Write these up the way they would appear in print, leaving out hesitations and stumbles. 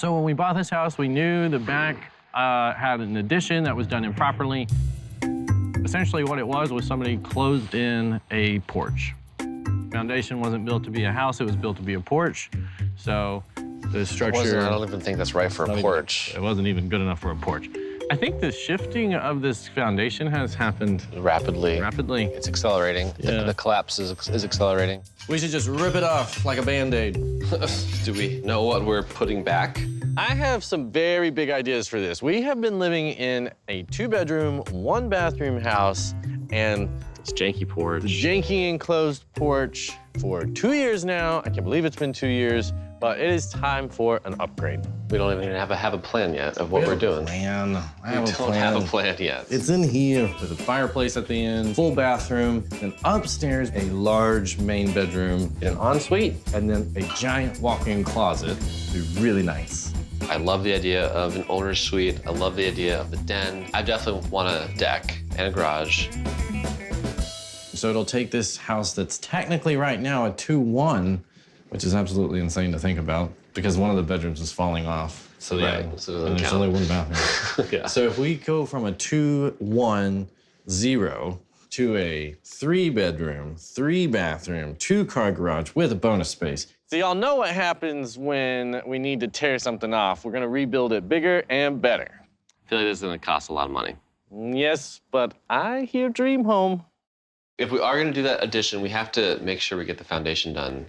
So when we bought this house, we knew the back had an addition that was done improperly. Essentially what it was somebody closed in a porch. Foundation wasn't built to be a house, it was built to be a porch. So the structure... I don't even think that's right for a porch. It wasn't even good enough for a porch. I think the shifting of this foundation has happened rapidly. It's accelerating. Yeah. The collapse is accelerating. We should just rip it off like a Band-Aid. Do we know what we're putting back? I have some very big ideas for this. We have been living in a 2-bedroom, 1-bathroom house, and It's janky porch. janky enclosed porch for 2 years now. I can't believe it's been 2 years, but it is time for an upgrade. We don't even have a plan yet of what we're doing. Man, I We don't have a plan yet. It's in here with a fireplace at the end, full bathroom, and upstairs a large main bedroom, An ensuite. and then a giant walk-in closet. It'd be really nice. I love the idea of an owner's suite. I love the idea of the den. I definitely want a deck and a garage. So it'll take this house that's technically right now a 2-1, which is absolutely insane to think about because one of the bedrooms is falling off. So yeah, Right, so it doesn't and there's count. only one bathroom. Yeah. So if we go from a 2-1-0 to a 3-bedroom, 3-bathroom, 2-car garage with a bonus space. So y'all know what happens when we need to tear something off. We're gonna rebuild it bigger and better. I feel like this is gonna cost a lot of money. Yes, but I hear dream home. If we are gonna do that addition, we have to make sure we get the foundation done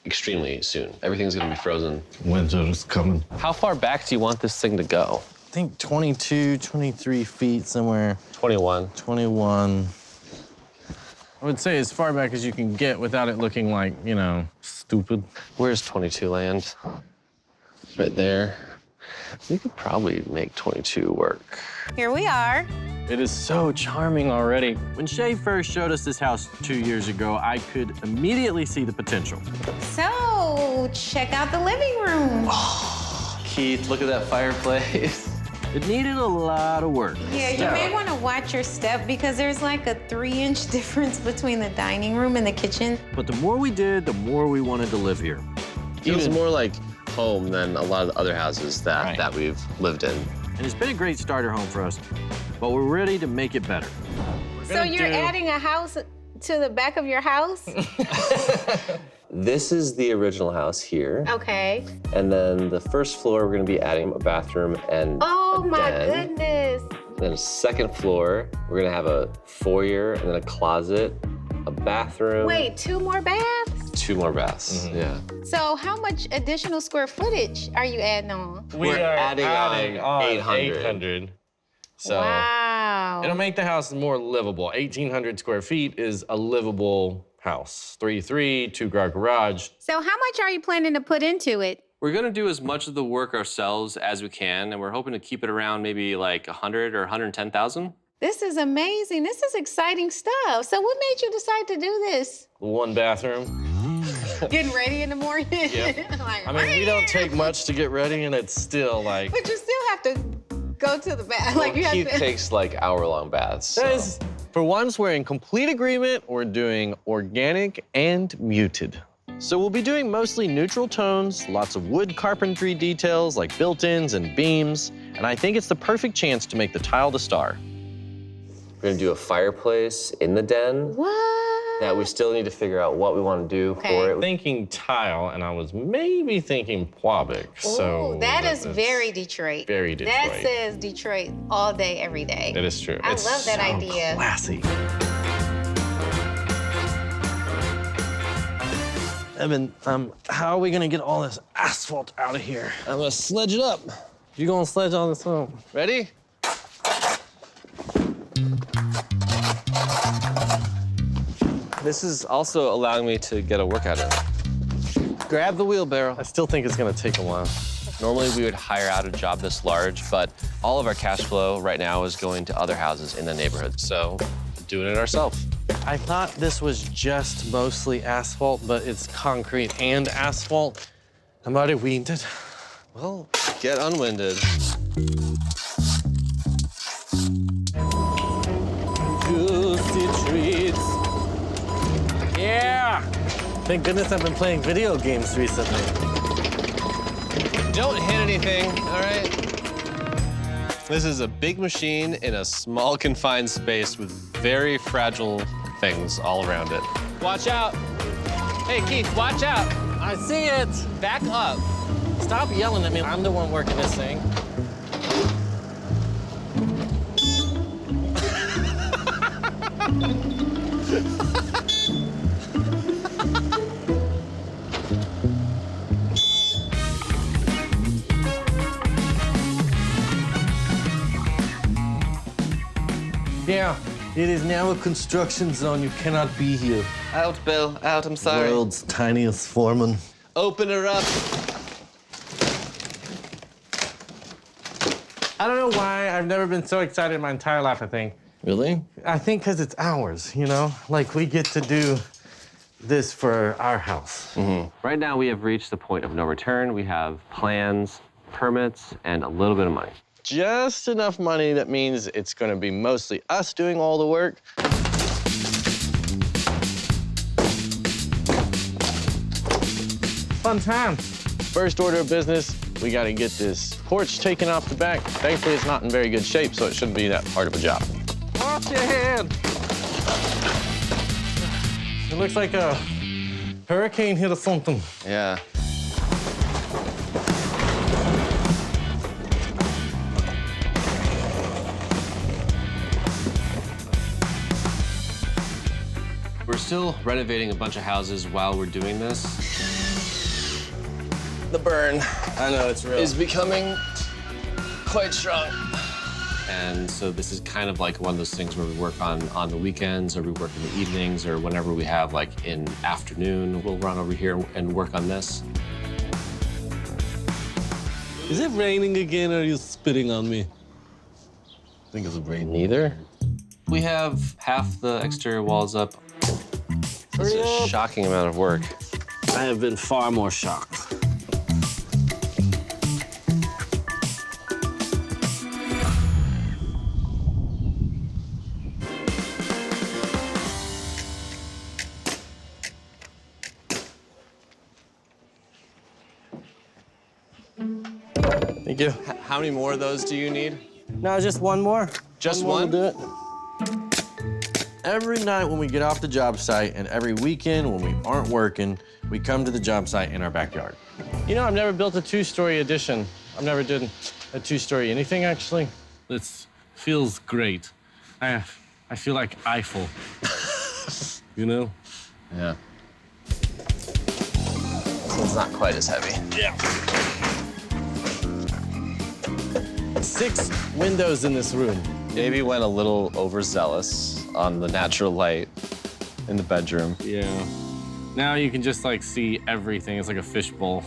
extremely soon. Everything's gonna be frozen. Winter is coming. How far back do you want this thing to go? I think 22, 23 feet somewhere, 21. 21. I would say as far back as you can get without it looking like, you know, stupid. Where's 22 land? Right there. We could probably make 22 work. Here we are. It is so charming already. When Shay first showed us this house 2 years ago, I could immediately see the potential. So, check out the living room. Keith, look at that fireplace. It needed a lot of work. Yeah, you may want to watch your step because there's like a 3-inch difference between the dining room and the kitchen. But the more we did, the more we wanted to live here. Feels more like home than a lot of the other houses Right. that we've lived in. And it's been a great starter home for us, but we're ready to make it better. So you're adding a house to the back of your house? This is the original house here. Okay. And then the first floor, we're gonna be adding a bathroom and Oh a my den. goodness. Then a second floor, we're gonna have a foyer and then a closet, a bathroom. Wait, 2 more baths? 2 more baths, yeah. So how much additional square footage are you adding on? We're adding on 800. So Wow. it'll make the house more livable. 1,800 square feet is a livable house. 3-3, 2-car garage. So how much are you planning to put into it? We're gonna do as much of the work ourselves as we can, and we're hoping to keep it around maybe like 100 or 110,000. This is amazing. This is exciting stuff. So what made you decide to do this? 1 bathroom. Getting ready in the morning? Like, I mean, we don't take much to get ready, and it's still like... But you still have to go to the bath. Like you have Keith to. takes like hour-long baths. That so. is, for once, we're in complete agreement. We're doing organic and muted. So we'll be doing mostly neutral tones, lots of wood carpentry details like built-ins and beams, and I think it's the perfect chance to make the tile the star. We're gonna do a fireplace in the den. What? That we still need to figure out what we want to do for it. Thinking tile, and I was maybe thinking Pwabic, so... Ooh, that is that's very Detroit. Very That Detroit. says Detroit all day, every day. That is true. I It's love that so idea. Classy. Evan, how are we gonna get all this asphalt out of here? I'm gonna sledge it up. You gonna sledge all this up? Ready? This is also allowing me to get a workout in. Grab the wheelbarrow. I still think it's gonna take a while. Normally, we would hire out a job this large, but all of our cash flow right now is going to other houses in the neighborhood, so doing it ourselves. I thought this was just mostly asphalt, but it's concrete and asphalt. I'm already winded. Well, get unwinded. Juicy treats. Yeah! Thank goodness I've been playing video games recently. Don't hit anything, all right? This is a big machine in a small confined space with very fragile things all around it. Watch out. Hey, Keith, watch out. I see it. Back up. Stop yelling at me. I'm the one working this thing. Yeah, it is now a construction zone. You cannot be here. Out, Bill, out, I'm sorry. World's tiniest foreman. Open her up. I don't know why I've never been so excited in my entire life, I think. Really? I think because it's ours, you know? Like, we get to do this for our house. Right now, we have reached the point of no return. We have plans, permits, and a little bit of money. Just enough money that means it's gonna be mostly us doing all the work. Fun time. First order of business, we gotta get this porch taken off the back. Thankfully, it's not in very good shape, so it shouldn't be that hard of a job. Watch your hand. It looks like a hurricane hit or something. Yeah. We're still renovating a bunch of houses while we're doing this. The burn I know, it's real. is becoming quite strong. And so this is kind of like one of those things where we work on the weekends, or we work in the evenings, or whenever we have like in afternoon, we'll run over here and work on this. Is it raining again, or are you spitting on me? I think it's raining. Neither. We have half the exterior walls up. It's a shocking amount of work. I have been far more shocked. Thank you. How many more of those do you need? No, just one more. Just more one? will do it. Every night when we get off the job site and every weekend when we aren't working, we come to the job site in our backyard. You know, I've never built a two-story addition. I've never done a two-story anything, actually. This feels great. I feel like Eiffel. You know? Yeah. This one's not quite as heavy. Yeah. 6 windows in this room. Maybe went a little overzealous on the natural light in the bedroom. Yeah. Now you can just like see everything. It's like a fishbowl.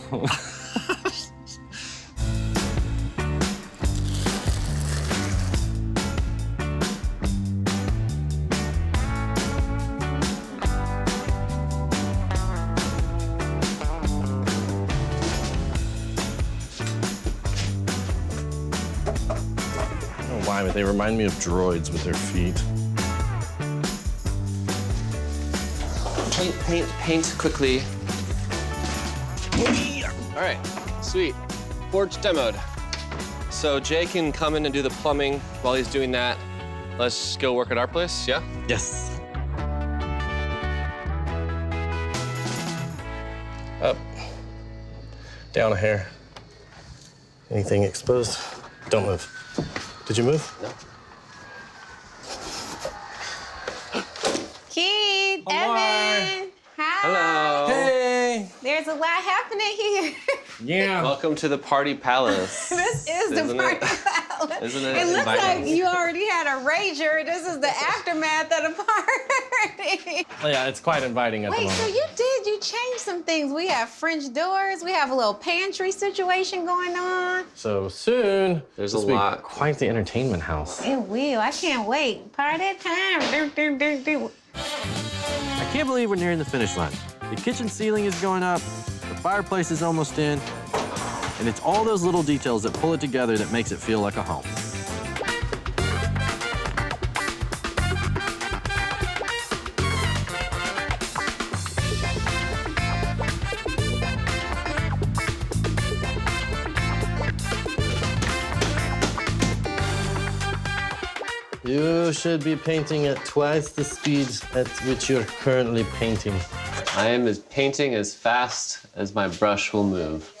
Why, but they remind me of droids with their feet. Paint quickly. All right, sweet. Porch demoed. So Jay can come in and do the plumbing. While he's doing that, let's go work at our place, yeah? Yes. Up. Down a hair. Anything exposed? Don't move. Did you move? No. Keith, Hi. Evan. Hi. Hello. Hey. There's a lot happening here. Yeah. Welcome to the party palace. This is the Isn't party it? palace. Isn't it It looks inviting? like you already had a rager. This is the aftermath of the party. Yeah, it's quite inviting at the Wait, moment. so you changed some things. We have French doors. We have a little pantry situation going on. So soon, There's this a will be lot. quite the entertainment house. It will. I can't wait. Party time. Do, do, do, do. I can't believe we're nearing the finish line. The kitchen ceiling is going up, the fireplace is almost in, and it's all those little details that pull it together that makes it feel like a home. You should be painting at twice the speed at which you're currently painting. I am as painting as fast as my brush will move.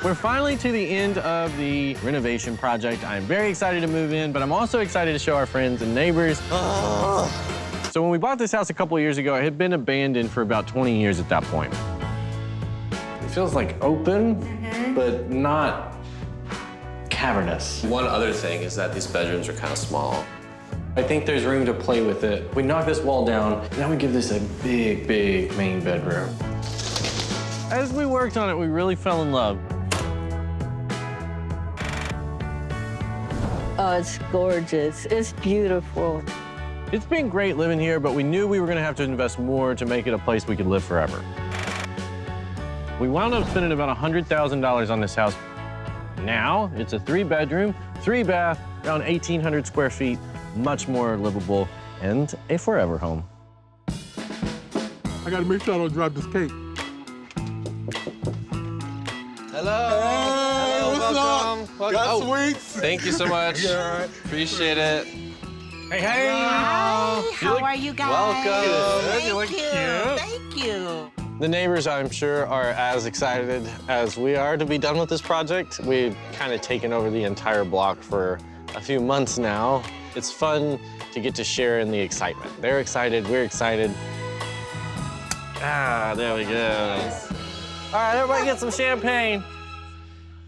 We're finally to the end of the renovation project. I'm very excited to move in, but I'm also excited to show our friends and neighbors. So when we bought this house a couple of years ago, it had been abandoned for about 20 years at that point. It feels like open, but not cavernous. One other thing is that these bedrooms are kind of small. I think there's room to play with it. We knock this wall down, now we give this a big, big main bedroom. As we worked on it, we really fell in love. Oh, it's gorgeous. It's beautiful. It's been great living here, but we knew we were gonna have to invest more to make it a place we could live forever. We wound up spending about $100,000 on this house. Now, it's a 3-bedroom, 3-bath, around 1,800 square feet, much more livable, and a forever home. I gotta make sure I don't drop this cake. Hello. What's welcome. up? Welcome. Got Oh, sweets? thank you so much. Yeah. Appreciate it. Hey, hey! Hi, how are you guys? Welcome. Thank You look you. cute. Thank you. The neighbors, I'm sure, are as excited as we are to be done with this project. We've kind of taken over the entire block for a few months now. It's fun to get to share in the excitement. They're excited, we're excited. Ah, there we go. All right, everybody get some champagne.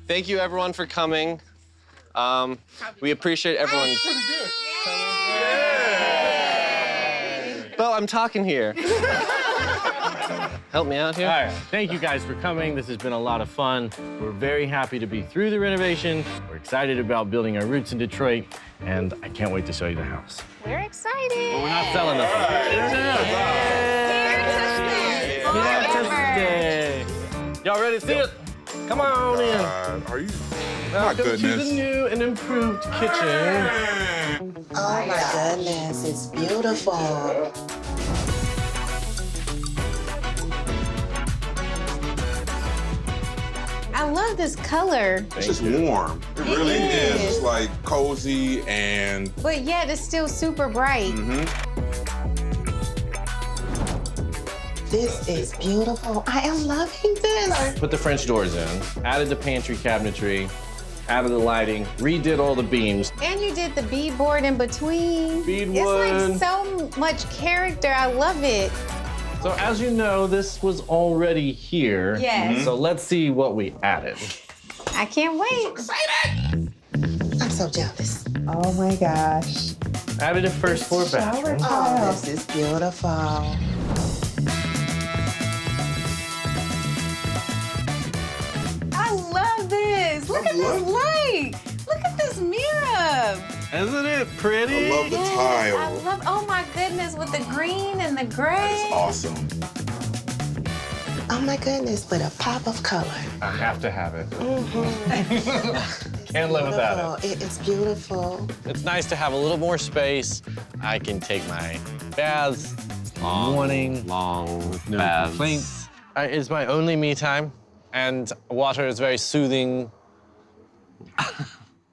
Thank you, everyone, for coming. We appreciate everyone. Bo, I'm talking here. Help me out here. All right, thank you guys for coming. This has been a lot of fun. We're very happy to be through the renovation. We're excited about building our roots in Detroit, and I can't wait to show you the house. We're excited. But we're not selling this one. Yay! Y'all ready to see it? Come on in. Are you? My Welcome to the goodness. new and improved kitchen. Oh my goodness, it's beautiful. I love this color, It's just warm. It really is. It's like cozy and but yet it's still super bright. This is beautiful. I am loving this. Put the French doors in, added the pantry cabinetry, added the lighting, redid all the beams. And you did the beadboard in between. Beadwood. It's like so much character. I love it. So as you know, this was already here. Yes. So let's see what we added. I can't wait. I'm so jealous. Oh my gosh. Added a first floor bathroom. Oh, this is beautiful. I love this. Look at this light. Look at this mirror. Isn't it pretty? I love the I tile. love, oh my goodness, with the green and the gray. Awesome. Oh my goodness, with a pop of color. I have to have it. Can't live without it. It is beautiful. It's nice to have a little more space. I can take my baths in the morning. Long No baths. complaints. It's my only me time, and water is very soothing.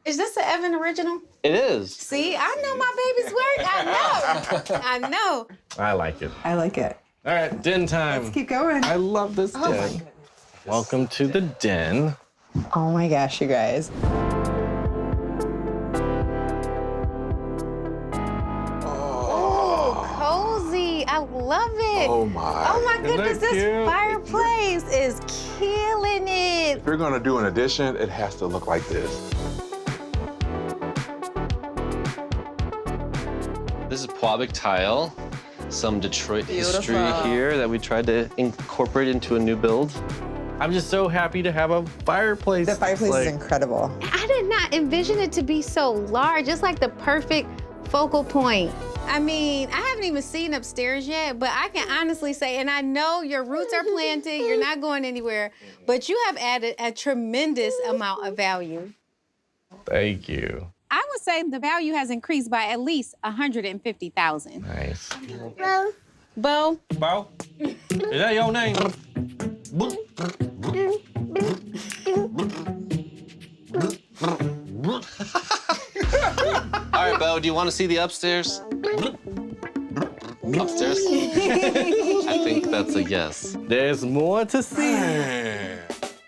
Is this an Evan original? It is. See, I know my baby's work. I know. I know. I like it. I like it. All right, den time. Let's keep going. I love this den. Welcome to the den. Oh my gosh, you guys. Oh, cozy. I love it. Oh my. Oh my goodness, that this cute? fireplace is killing it. If you're gonna do an addition, it has to look like this. This is Paubic tile. Some Detroit history Beautiful. here that we tried to incorporate into a new build. I'm just so happy to have a fireplace. The fireplace Like, is incredible. I did not envision it to be so large. It's like the perfect focal point. I mean, I haven't even seen upstairs yet, but I can honestly say, and I know your roots are planted, you're not going anywhere, but you have added a tremendous amount of value. Thank you. I would say the value has increased by at least $150,000. Nice. Bo, Bo, is that your name? Oh, do you want to see the upstairs? Upstairs? I think that's a yes. There's more to see.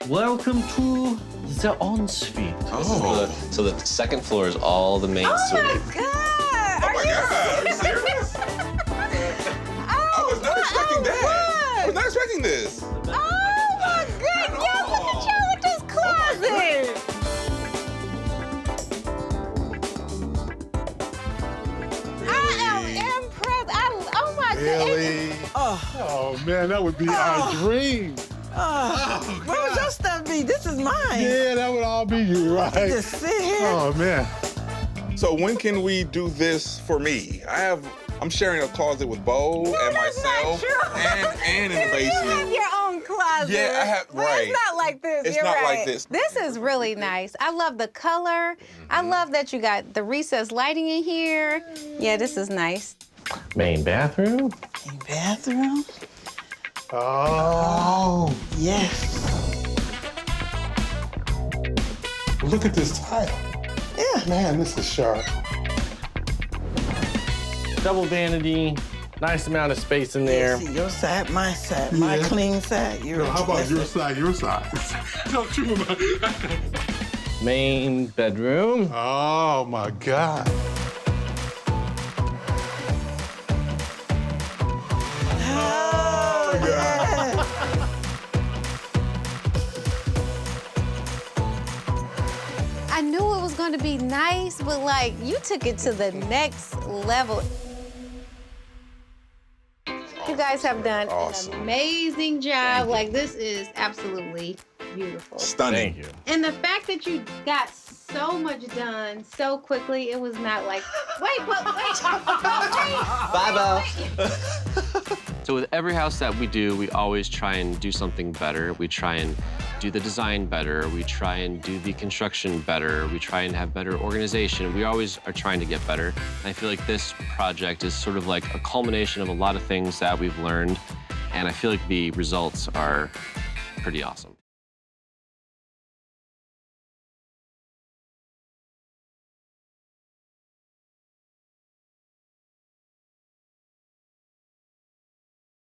Welcome to the ensuite. Oh. So the second floor is all the main suite. God! Oh my God. Are you serious? I was not expecting that. I was not expecting this. Oh my goodness! Yes, look at you with this closet. I am impressed. Oh my goodness. Really? Oh man, that would be our dream. Where would your stuff be? This is mine. Yeah, that would all be you, right? Just sit here. Oh man. So when can we do this for me? I'm sharing a closet with Bo and myself and in the basement. You have your own closet. Yeah, I have, right. It's not like this. It's You're not right. like this. This is really nice. I love the color. I love that you got the recessed lighting in here. Yeah, this is nice. Main bathroom. Bathroom? Oh, Yes. look at this tile. Yeah. Man, this is sharp. Double vanity. Nice amount of space in there. See your side, my side, my Yeah. clean side. You're How about your side, your side? Don't you Main bedroom. Oh my God. Oh, yeah. I knew it was going to be nice, but like you took it to the next level. You guys have done Awesome. an amazing job. Like this is absolutely beautiful. Stunning. Thank you. And the fact that you got so much done so quickly, it was not like, wait. Bye, Bo. So with every house that we do, we always try and do something better. We try and do the design better. We try and do the construction better. We try and have better organization. We always are trying to get better. And I feel like this project is sort of like a culmination of a lot of things that we've learned. And I feel like the results are pretty awesome.